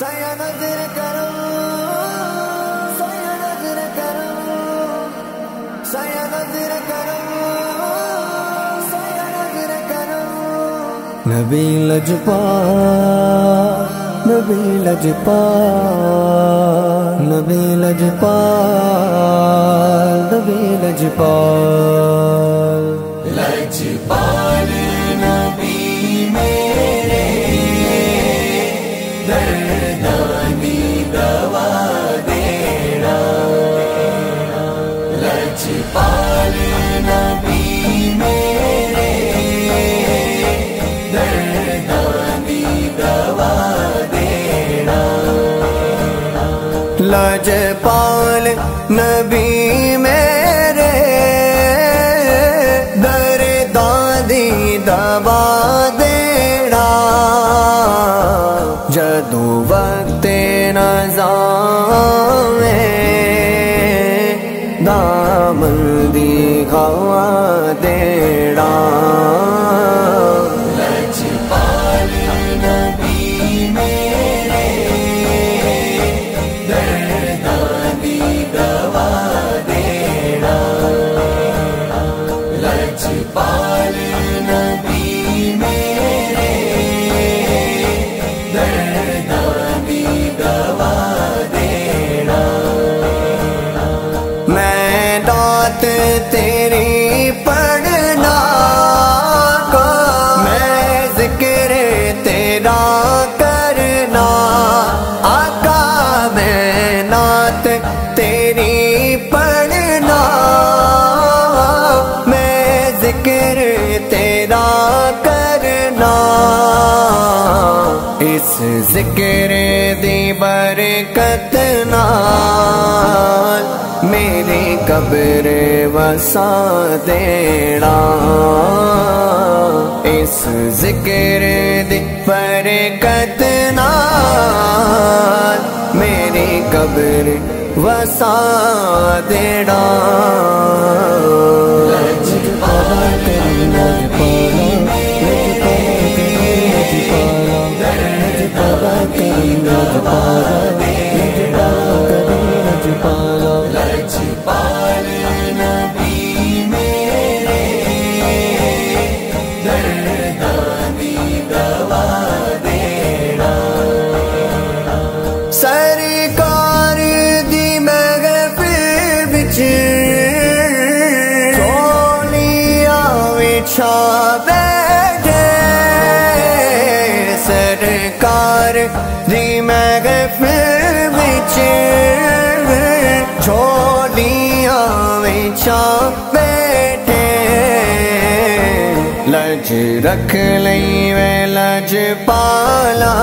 سایہ نظر کرو سایہ نظر کرو سایہ نظر کرو سایہ نظر کرو نبی لجپال نبی لجپال نبی لجپال نبی لجپال لجپال نبی میرے دردانی دوا دینا لجپال نبی میرے دردانی دوا دینا لجپال نبی میرے دردانی دوا دینا جدو وقت نزاع دامن دی گوا دینا لجپال نبی میرے دردانی دوا دینا لجپال نبی میرے دردانی دوا دینا میں نعت تیری پڑھنا کو میں ذکر تیرا کرنا آقا میں نعت تیری پڑھنا میں ذکر تیرا کرنا اس ذکر دی برکت نال میری قبر وسا دینا اس ذکر دی برکت نال میری قبر وسا دینا لجپال نبی میرے دردانی دوا دینا سرکار دی محفل وچ چولیاں وچھا بیٹھے سرکار دی محفل وچ چولیاں وچھا بیٹھے لج رکھ لئی وے لجپالا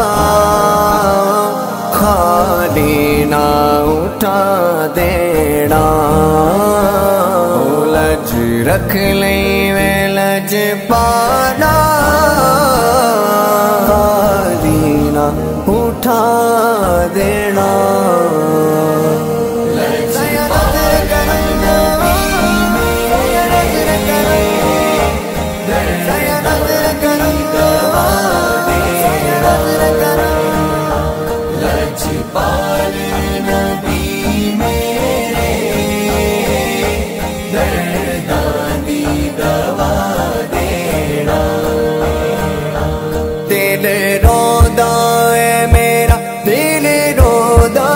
خالی نہ اٹھا دینا لج رکھ لئی وے لجپالا خالی نہ اٹھا دینا لجپال نبی میرے دردانی دوا دینا دل رودا ہے میرا دل رودا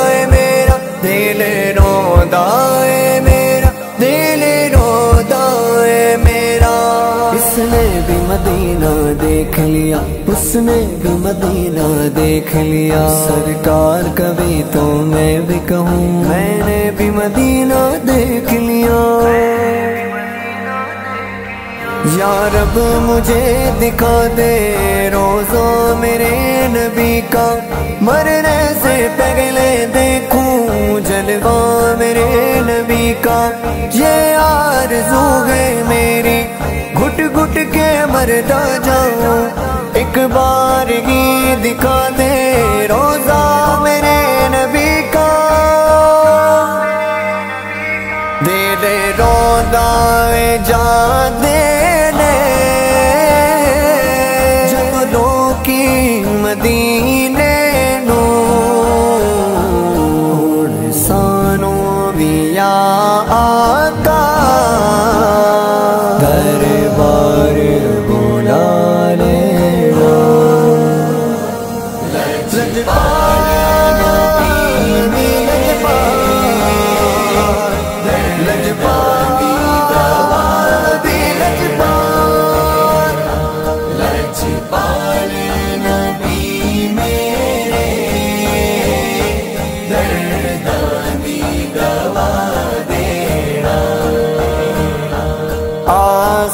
ہے میرا دل رودا ہے میرا دل رودا ہے میرا اس نے بھی مدینہ دیکھ لیا اس نے بھی مدینہ دیکھ لیا سرکار کبھی تو میں بھی کہوں میں نے بھی مدینہ دیکھ لیا یا رب مجھے دکھا دے روزہ میرے نبی کا مرنے سے پہلے دیکھوں جلوہ میرے نبی کا یہ آرزو ہے میری گھٹ گھٹ کے مرتا جاؤں ایک بار ہی دکھا دے روزہ میرے نبی کا دل رودا جا دینے جنگلوں کی مدینے نو یا آقا دربار بلا لینا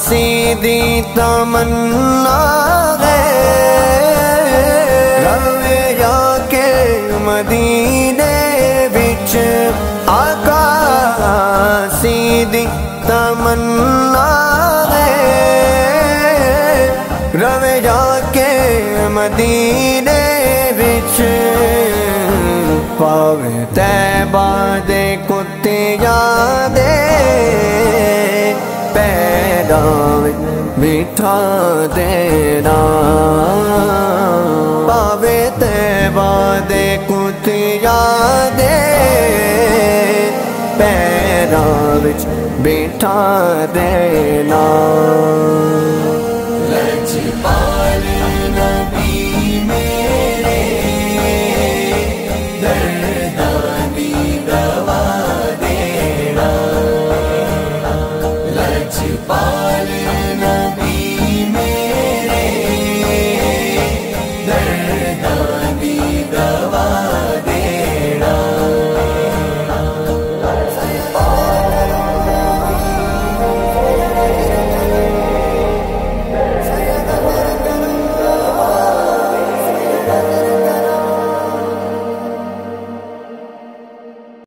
سیدھی تمنا ہے رویا کے مدینے وچ آقا سیدھی تمنا ہے رویا کے مدینے وچ پاوے طیبہ دے کتیاں دے میٹھا دینا پاوے طیبہ دے کتیاں دے پیراں وچ بیٹھا دینا